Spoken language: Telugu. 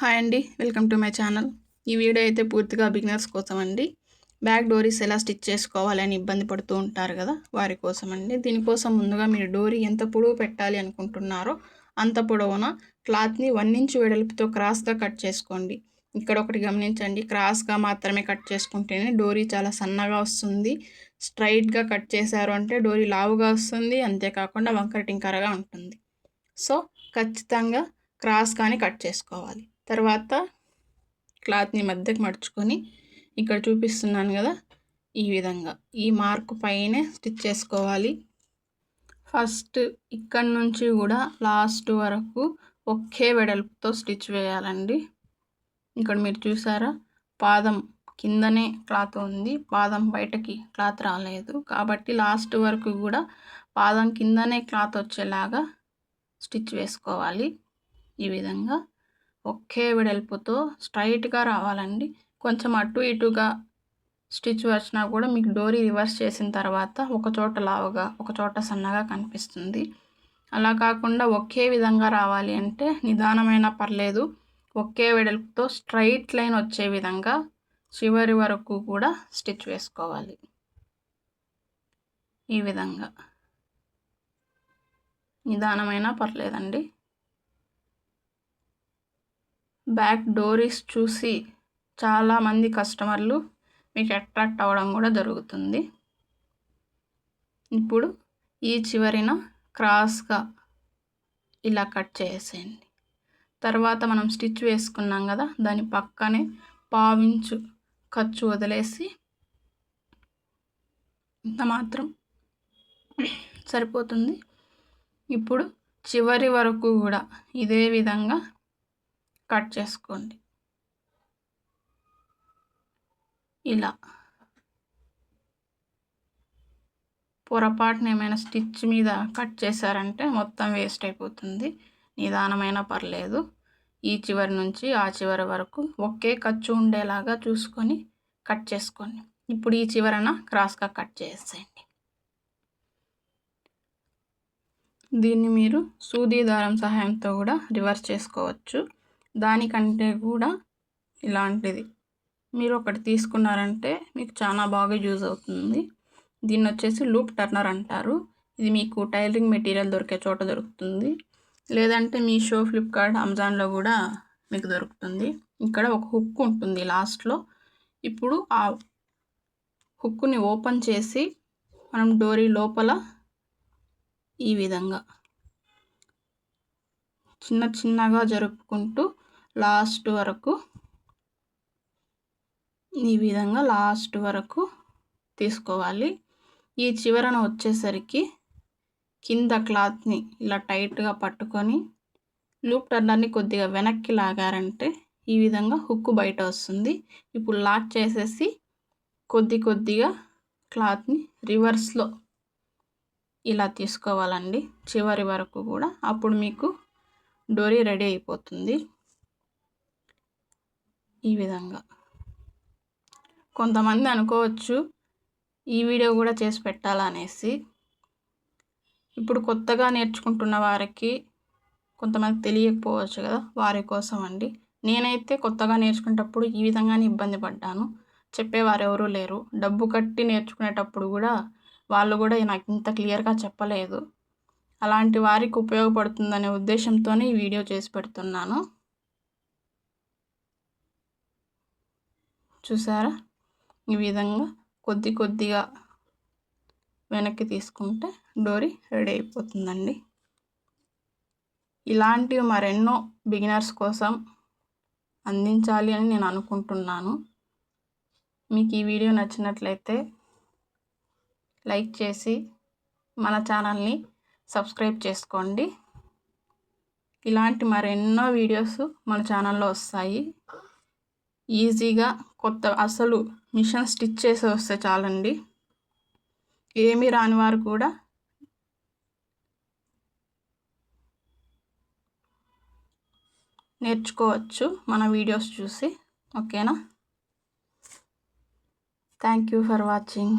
హాయ్ అండి, వెల్కమ్ టు మై ఛానల్. ఈ వీడియో అయితే పూర్తిగా బిగినర్స్ కోసం అండి. బ్యాక్ డోరీస్ ఎలా స్టిచ్ చేసుకోవాలని ఇబ్బంది పడుతూ ఉంటారు కదా, వారి కోసం అండి. దీనికోసం ముందుగా మీరు డోరీ ఎంత పొడవు పెట్టాలి అనుకుంటున్నారో అంత పొడవున క్లాత్ని 1 ఇంచ్ వెడల్పుతో క్రాస్గా కట్ చేసుకోండి. ఇక్కడ ఒకటి గమనించండి, క్రాస్గా మాత్రమే కట్ చేసుకుంటేనే డోరీ చాలా సన్నగా వస్తుంది. స్ట్రైట్గా కట్ చేశారు అంటే డోరీ లావుగా వస్తుంది, అంతేకాకుండా వంకర టింకరగా ఉంటుంది. సో ఖచ్చితంగా క్రాస్గానే కట్ చేసుకోవాలి. తర్వాత క్లాత్ని మధ్యకి మడుచుకొని ఇక్కడ చూపిస్తున్నాను కదా, ఈ విధంగా ఈ మార్క్ పైనే స్టిచ్ చేసుకోవాలి. ఫస్ట్ ఇక్కడ నుంచి కూడా లాస్ట్ వరకు ఒకే వెడల్పుతో స్టిచ్ వేయాలండి. ఇక్కడ మీరు చూసారా, పాదం కిందనే క్లాత్ ఉంది, పాదం బయటకి క్లాత్ రాలేదు. కాబట్టి లాస్ట్ వరకు కూడా పాదం కిందనే క్లాత్ వచ్చేలాగా స్టిచ్ వేసుకోవాలి. ఈ విధంగా ఒకే వెడల్పుతో స్ట్రైట్గా రావాలండి. కొంచెం అటు ఇటుగా స్టిచ్ వచ్చినా కూడా మీకు డోరీ రివర్స్ చేసిన తర్వాత ఒక చోట లావుగా ఒక చోట సన్నగా కనిపిస్తుంది. అలా కాకుండా ఒకే విధంగా రావాలి అంటే నిదానమైన పర్లేదు, ఒకే వెడల్పుతో స్ట్రైట్ లైన్ వచ్చే విధంగా చివరి వరకు కూడా స్టిచ్ వేసుకోవాలి. ఈ విధంగా నిదానమైన పర్లేదండి. బ్యాక్ డోరీస్ చూసి చాలామంది కస్టమర్లు మీకు అట్రాక్ట్ అవ్వడం కూడా జరుగుతుంది. ఇప్పుడు ఈ చివరిన క్రాస్గా ఇలా కట్ చేసేయండి. తర్వాత మనం స్టిచ్ వేసుకున్నాం కదా, దాని పక్కనే పావించు ఖర్చు వదిలేసి ఇంత మాత్రం సరిపోతుంది. ఇప్పుడు చివరి వరకు కూడా ఇదే విధంగా కట్ చేసుకోండి. ఇలా పొరపాటున ఏమైనా స్టిచ్ మీద కట్ చేశారంటే మొత్తం వేస్ట్ అయిపోతుంది. నిదానమైన పర్లేదు, ఈ చివరి నుంచి ఆ చివరి వరకు ఒకే ఖర్చు ఉండేలాగా చూసుకొని కట్ చేసుకోండి. ఇప్పుడు ఈ చివరన క్రాస్గా కట్ చేసేయండి. దీన్ని మీరు సూది దారం సహాయంతో కూడా రివర్స్ చేసుకోవచ్చు. దానికంటే కూడా ఇలాంటిది మీరు ఒకటి తీసుకున్నారంటే మీకు చాలా బాగా యూజ్ అవుతుంది. దీన్ని వచ్చేసి లూప్ టర్నర్ అంటారు. ఇది మీకు టైలరింగ్ మెటీరియల్ దొరికే చోట దొరుకుతుంది, లేదంటే మీషో, ఫ్లిప్కార్ట్, అమెజాన్లో కూడా మీకు దొరుకుతుంది. ఇక్కడ ఒక హుక్ ఉంటుంది లాస్ట్లో. ఇప్పుడు ఆ హుక్ని ఓపెన్ చేసి మనం డోరీ లోపల ఈ విధంగా చిన్న చిన్నగా జరుపుకుంటూ లాస్ట్ వరకు ఈ విధంగా లాస్ట్ వరకు తీసుకోవాలి. ఈ చివరన వచ్చేసరికి కింద క్లాత్ని ఇలా టైట్గా పట్టుకొని లూప్ టర్నర్ని కొద్దిగా వెనక్కి లాగారంటే ఈ విధంగా హుక్ బయట వస్తుంది. ఇప్పుడు లాక్ చేసేసి కొద్దిగా క్లాత్ని రివర్స్లో ఇలా తీసుకోవాలండి చివరి వరకు కూడా. అప్పుడు మీకు డోరీ రెడీ అయిపోతుంది. ఈ విధంగా కొంతమంది అనుకోవచ్చు ఈ వీడియో కూడా చేసి పెట్టాలనేసి. ఇప్పుడు కొత్తగా నేర్చుకుంటున్న వారికి కొంతమంది తెలియకపోవచ్చు కదా, వారి కోసం అండి. నేనైతే కొత్తగా నేర్చుకునేటప్పుడు ఈ విధంగానే ఇబ్బంది పడ్డాను. చెప్పేవారు ఎవరూ లేరు. డబ్బు కట్టి నేర్చుకునేటప్పుడు కూడా వాళ్ళు కూడా నాకు ఇంత క్లియర్గా చెప్పలేదు. అలాంటి వారికి ఉపయోగపడుతుందనే ఉద్దేశంతోనే ఈ వీడియో చేసి పెడుతున్నాను. చూసారా, ఈ విధంగా కొద్దిగా వెనక్కి తీసుకుంటే డోరీ రెడీ అయిపోతుందండి. ఇలాంటివి మరెన్నో బిగినర్స్ కోసం అందించాలి అని నేను అనుకుంటున్నాను. మీకు ఈ వీడియో నచ్చినట్లయితే లైక్ చేసి మన ఛానల్ని సబ్స్క్రైబ్ చేసుకోండి. ఇలాంటి మరెన్నో వీడియోస్ మన ఛానల్లో వస్తాయి. ఈజీగా అసలు మిషన్ స్టిచ్ చేసి వస్తే చాలండి, ఏమీ రాని వారు కూడా నేర్చుకోవచ్చు మన వీడియోస్ చూసి. ఓకేనా? Thank you for watching.